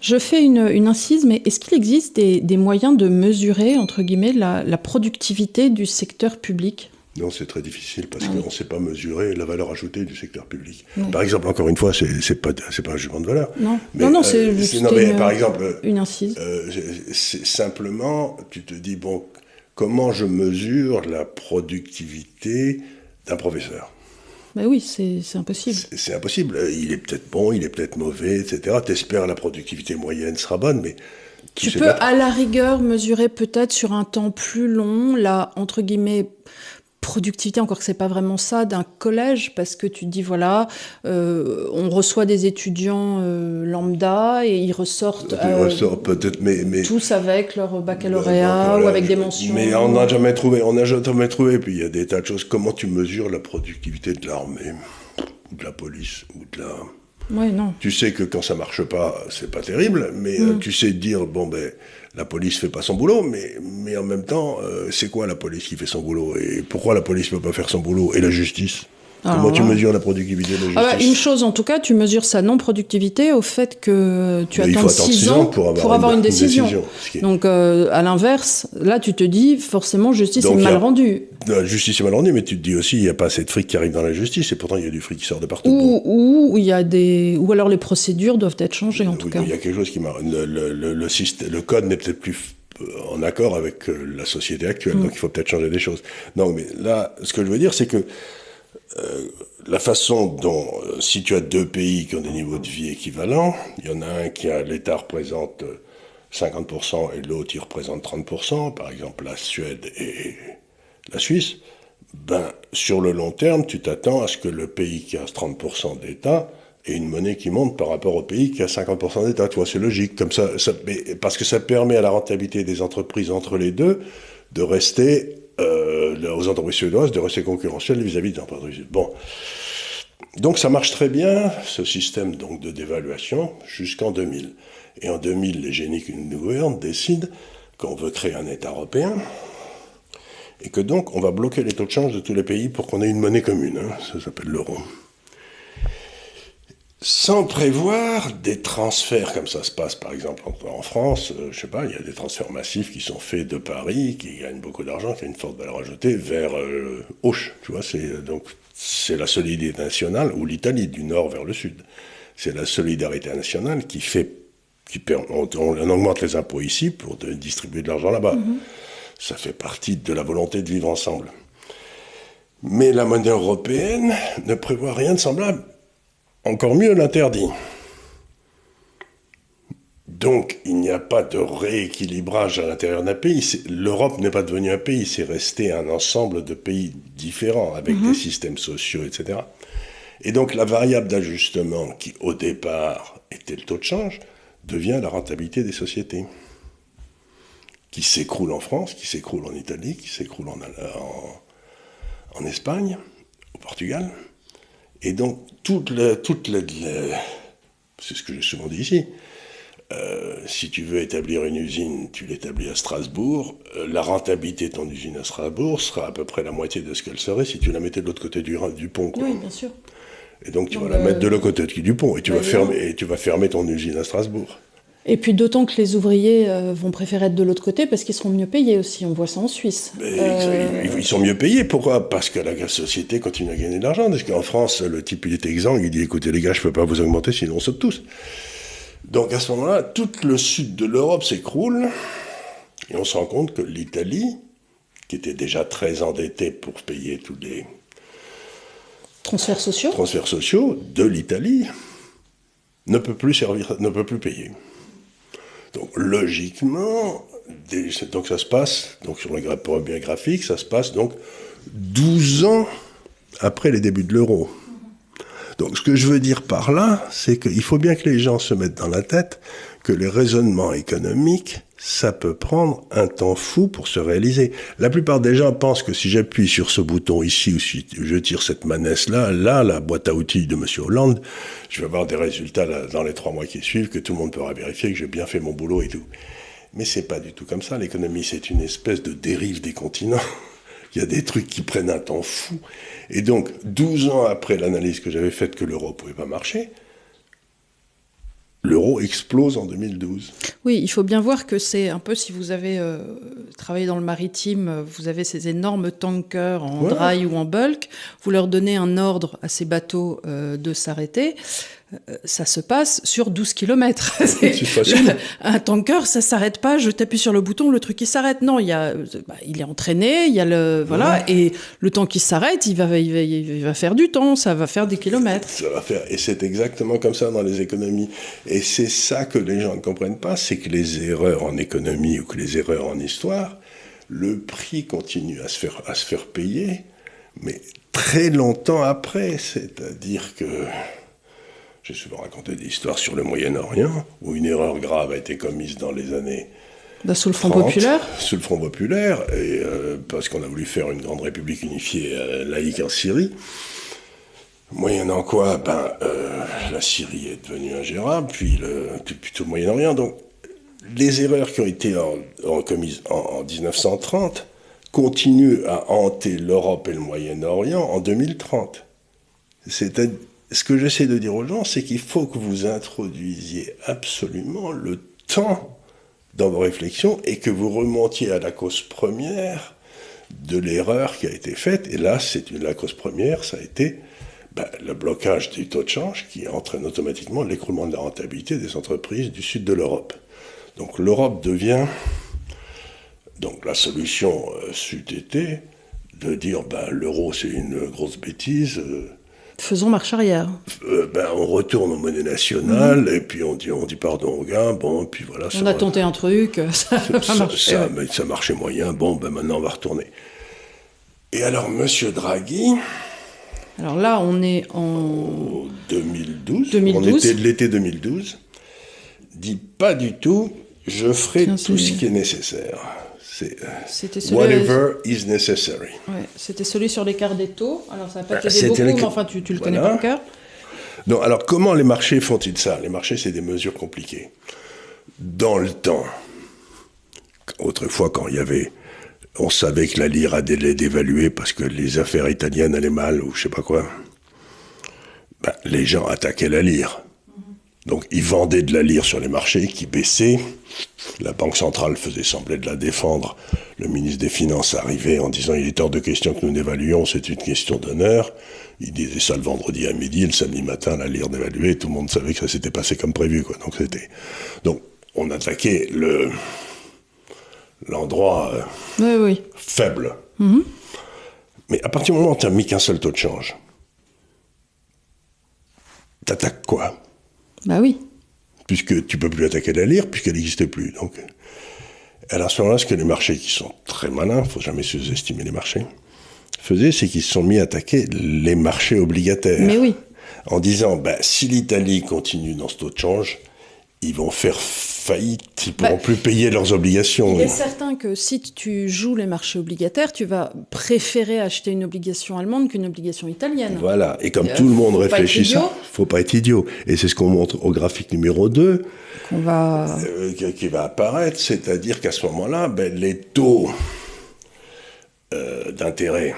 Je fais une incise, mais est-ce qu'il existe des moyens de mesurer, entre guillemets, la productivité du secteur public? Non, c'est très difficile parce qu'on ne sait pas mesurer la valeur ajoutée du secteur public. Oui. Par exemple, encore une fois, c'est pas un jugement de valeur. Non, Mais, non, c'est juste par exemple, une incise. c'est simplement, tu te dis, bon, comment je mesure la productivité d'un professeur? Ben oui, c'est impossible. C'est impossible. Il est peut-être bon, il est peut-être mauvais, etc. T'espères la productivité moyenne sera bonne, mais tu peux à la rigueur mesurer peut-être sur un temps plus long la, entre guillemets, productivité, encore que c'est pas vraiment ça, d'un collège, parce que tu te dis, voilà, on reçoit des étudiants lambda et ils ressortent peut-être, mais tous avec leur baccalauréat ou avec des mentions. Mais on n'a jamais trouvé. Puis il y a des tas de choses. Comment tu mesures la productivité de l'armée, ou de la police, ou de la... Ouais, non. Tu sais que quand ça marche pas, c'est pas terrible, mais tu sais dire, bon ben, la police fait pas son boulot, mais en même temps, c'est quoi la police qui fait son boulot? Et pourquoi la police peut pas faire son boulot? Et la justice? Comment tu mesures la productivité de la justice? Une chose en tout cas, tu mesures sa non-productivité au fait que tu attends 6 ans pour avoir une décision. Donc à l'inverse, là tu te dis forcément justice est mal rendue. La justice est mal rendue, mais tu te dis aussi il n'y a pas assez de fric qui arrive dans la justice et pourtant il y a du fric qui sort de partout. Ou alors les procédures doivent être changées en tout cas. Il y a quelque chose qui m'a... Le code n'est peut-être plus en accord avec la société actuelle, donc il faut peut-être changer des choses. Non, mais là, ce que je veux dire, c'est que la façon dont, si tu as deux pays qui ont des niveaux de vie équivalents, il y en a un qui a l'État représente 50% et l'autre il représente 30%, par exemple la Suède et la Suisse, ben, sur le long terme, tu t'attends à ce que le pays qui a 30% d'État ait une monnaie qui monte par rapport au pays qui a 50% d'État. Tu vois, c'est logique, comme ça, parce que ça permet à la rentabilité des entreprises entre les deux de rester... aux entreprises suédoises de rester concurrentielles vis-à-vis des entreprises. Bon. Donc ça marche très bien, ce système donc, de dévaluation, jusqu'en 2000. Et en 2000, les génies qui nous gouvernent décident qu'on veut créer un État européen et que donc on va bloquer les taux de change de tous les pays pour qu'on ait une monnaie commune. Ça s'appelle l'euro. Sans prévoir des transferts comme ça se passe par exemple en France, je sais pas, il y a des transferts massifs qui sont faits de Paris, qui gagnent beaucoup d'argent, qui ont une forte valeur ajoutée, vers Auch, tu vois, c'est la solidarité nationale, ou l'Italie, du nord vers le sud. C'est la solidarité nationale on augmente les impôts ici pour distribuer de l'argent là-bas. Ça fait partie de la volonté de vivre ensemble. Mais la monnaie européenne ne prévoit rien de semblable. Encore mieux, l'interdit. Donc, il n'y a pas de rééquilibrage à l'intérieur d'un pays. L'Europe n'est pas devenue un pays, c'est resté un ensemble de pays différents, avec des systèmes sociaux, etc. Et donc, la variable d'ajustement, qui au départ était le taux de change, devient la rentabilité des sociétés, qui s'écroule en France, qui s'écroule en Italie, qui s'écroule en Espagne, au Portugal. Et donc, c'est ce que j'ai souvent dit ici, si tu veux établir une usine, tu l'établis à Strasbourg, la rentabilité de ton usine à Strasbourg sera à peu près la moitié de ce qu'elle serait si tu la mettais de l'autre côté du pont. Quoi. Oui, bien sûr. Et donc, tu vas la mettre de l'autre côté du pont et tu vas fermer ton usine à Strasbourg. Et puis d'autant que les ouvriers vont préférer être de l'autre côté parce qu'ils seront mieux payés aussi. On voit ça en Suisse. Ils sont mieux payés. Pourquoi? Parce que la société continue à gagner de l'argent. Parce qu'en France, le type, il est exsangue. Il dit, écoutez les gars, je ne peux pas vous augmenter, sinon on saute tous. Donc à ce moment-là, tout le sud de l'Europe s'écroule. Et on se rend compte que l'Italie, qui était déjà très endettée pour payer tous les transferts sociaux de l'Italie, ne peut plus payer. Donc logiquement, donc ça se passe, donc sur le bien graphique, ça se passe donc 12 ans après les débuts de l'euro. Donc ce que je veux dire par là, c'est qu'il faut bien que les gens se mettent dans la tête que les raisonnements économiques, ça peut prendre un temps fou pour se réaliser. La plupart des gens pensent que si j'appuie sur ce bouton ici ou si je tire cette manette-là, la boîte à outils de M. Hollande, je vais avoir des résultats dans les 3 mois qui suivent, que tout le monde pourra vérifier que j'ai bien fait mon boulot et tout. Mais c'est pas du tout comme ça. L'économie, c'est une espèce de dérive des continents. Il y a des trucs qui prennent un temps fou. Et donc, 12 ans après l'analyse que j'avais faite que l'euro ne pouvait pas marcher, l'euro explose en 2012. Oui, il faut bien voir que c'est un peu, si vous avez travaillé dans le maritime, vous avez ces énormes tankers en dry ou en bulk, vous leur donnez un ordre à ces bateaux de s'arrêter, ça se passe sur 12 km. C'est facile. Un tanker, ça s'arrête pas, je t'appuie sur le bouton, le truc il s'arrête. Non, il est entraîné, il y a et le temps qu'il s'arrête, il va faire du temps, ça va faire des kilomètres. Ça va faire, et c'est exactement comme ça dans les économies. Et c'est ça que les gens ne comprennent pas, c'est que les erreurs en économie ou que les erreurs en histoire, le prix continue à se faire payer, mais très longtemps après. C'est-à-dire que j'ai souvent raconté des histoires sur le Moyen-Orient, où une erreur grave a été commise dans les années sous le Front populaire. Sous le Front populaire, et parce qu'on a voulu faire une grande république unifiée laïque en Syrie. Moyennant quoi, la Syrie est devenue ingérable, puis tout le Moyen-Orient. Donc, les erreurs qui ont été commises en 1930 continuent à hanter l'Europe et le Moyen-Orient en 2030. Ce que j'essaie de dire aux gens, c'est qu'il faut que vous introduisiez absolument le temps dans vos réflexions et que vous remontiez à la cause première de l'erreur qui a été faite. Et là, la cause première, ça a été le blocage du taux de change qui entraîne automatiquement l'écroulement de la rentabilité des entreprises du sud de l'Europe. Donc l'Europe devient... Donc la solution c'eût été de dire l'euro c'est une grosse bêtise. Faisons marche arrière. On retourne aux monnaies nationales et puis on dit pardon aux gars, puis voilà. On a tenté un truc, ça a marché. Ça marchait moyen, maintenant on va retourner. Et alors monsieur Draghi... Alors là on est en... 2012. On était de l'été 2012. Dit pas du tout, je ferai tout ce qui est nécessaire. C'était whatever is necessary. Ouais, c'était celui sur l'écart des taux. Alors ça n'a pas été beaucoup, mais enfin tu le connais par cœur. Donc, alors comment les marchés font-ils ça? Les marchés, c'est des mesures compliquées. Dans le temps, autrefois quand on savait que la lire allait dévaluer parce que les affaires italiennes allaient mal ou je sais pas quoi, les gens attaquaient la lire. Donc ils vendaient de la lire sur les marchés qui baissaient. La Banque centrale faisait sembler de la défendre. Le ministre des Finances arrivait en disant « Il est hors de question que nous dévaluions, c'est une question d'honneur ». Il disait ça le vendredi à midi, le samedi matin, la lire dévaluée, tout le monde savait que ça s'était passé comme prévu, quoi. Donc on attaquait l'endroit faible. Mm-hmm. Mais à partir du moment où tu n'as mis qu'un seul taux de change, t'attaques quoi? Oui. Puisque tu ne peux plus attaquer la lire, puisqu'elle n'existe plus. Donc, alors à ce moment-là, ce que les marchés, qui sont très malins, il ne faut jamais sous-estimer les marchés, faisaient, c'est qu'ils se sont mis à attaquer les marchés obligataires. Mais oui. En disant, si l'Italie continue dans ce taux de change, ils vont faire faillite, ils ne pourront plus payer leurs obligations. Il est certain que si tu joues les marchés obligataires, tu vas préférer acheter une obligation allemande qu'une obligation italienne. Voilà, et comme tout le monde réfléchit ça, il ne faut pas être idiot. Et c'est ce qu'on montre au graphique numéro 2, qui va apparaître, c'est-à-dire qu'à ce moment-là, les taux d'intérêt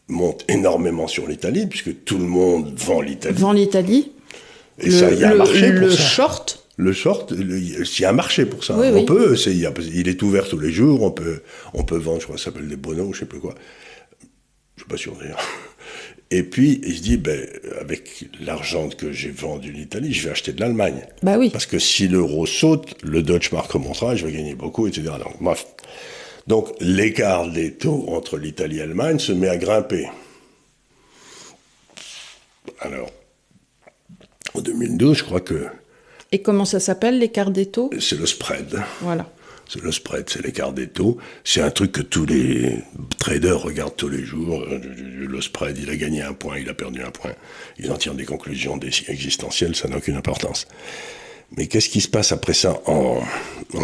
montent énormément sur l'Italie, puisque tout le monde vend l'Italie. Et ça, il y a un marché pour ça. Le short, il y a un marché pour ça. Oui. Il est ouvert tous les jours, on peut vendre, je crois que ça s'appelle des bonos, je sais plus quoi. Je suis pas sûr d'ailleurs. Et puis, il se dit, avec l'argent que j'ai vendu l'Italie, je vais acheter de l'Allemagne. Oui. Parce que si l'euro saute, le Deutsche Mark remontera, je vais gagner beaucoup, etc. Donc, bref. Donc, l'écart des taux entre l'Italie et l'Allemagne se met à grimper. Alors, en 2012, je crois que... Et comment ça s'appelle, l'écart des taux? C'est le spread. Voilà. C'est le spread, c'est l'écart des taux. C'est un truc que tous les traders regardent tous les jours. Le spread, il a gagné 1 point, il a perdu 1 point. Ils en tirent des conclusions existentielles, ça n'a aucune importance. Mais qu'est-ce qui se passe après ça en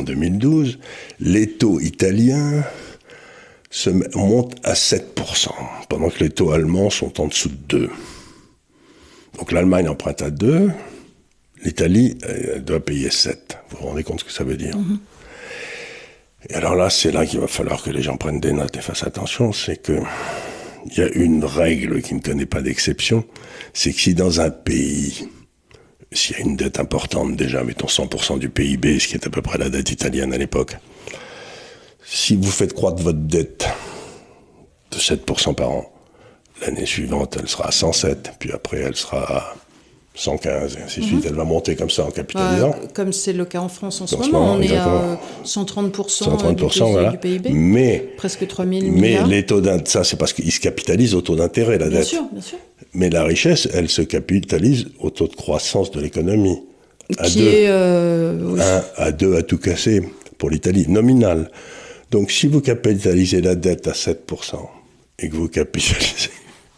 2012? Les taux italiens montent à 7%, pendant que les taux allemands sont en dessous de 2. Donc l'Allemagne emprunte à 2, l'Italie doit payer 7. Vous vous rendez compte ce que ça veut dire? Et alors là, c'est là qu'il va falloir que les gens prennent des notes et fassent attention, c'est que il y a une règle qui ne connaît pas d'exception, c'est que si dans un pays, s'il y a une dette importante déjà, mettons 100% du PIB, ce qui est à peu près la dette italienne à l'époque, si vous faites croître votre dette de 7% par an, l'année suivante, elle sera à 107, puis après, elle sera à 115, et ainsi de suite. Elle va monter comme ça en capitalisant. Comme c'est le cas en France en ce moment. On est à 130%, voilà. du PIB. Mais, presque 3 000 milliards. Mais les taux d'intérêt, ça c'est parce qu'ils se capitalisent au taux d'intérêt, la dette. Bien sûr. Mais la richesse, elle se capitalise au taux de croissance de l'économie. Qui est... 1 à 2 à tout casser pour l'Italie, nominal. Donc si vous capitalisez la dette à 7% et que vous capitalisez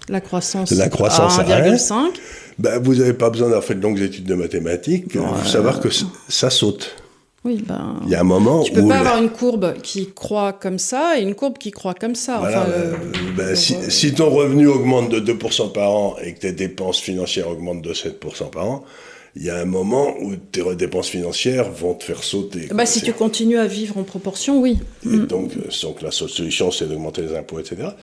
la croissance à 1,5, ben, vous n'avez pas besoin d'avoir fait de longues études de mathématiques pour savoir que ça saute. Oui, il y a un moment où... Tu peux pas avoir une courbe qui croît comme ça et une courbe qui croît comme ça. Voilà, si ton revenu augmente de 2% par an et que tes dépenses financières augmentent de 7% par an, il y a un moment où tes dépenses financières vont te faire sauter. Si tu continues à vivre en proportion, oui. Et donc la solution, c'est d'augmenter les impôts, etc.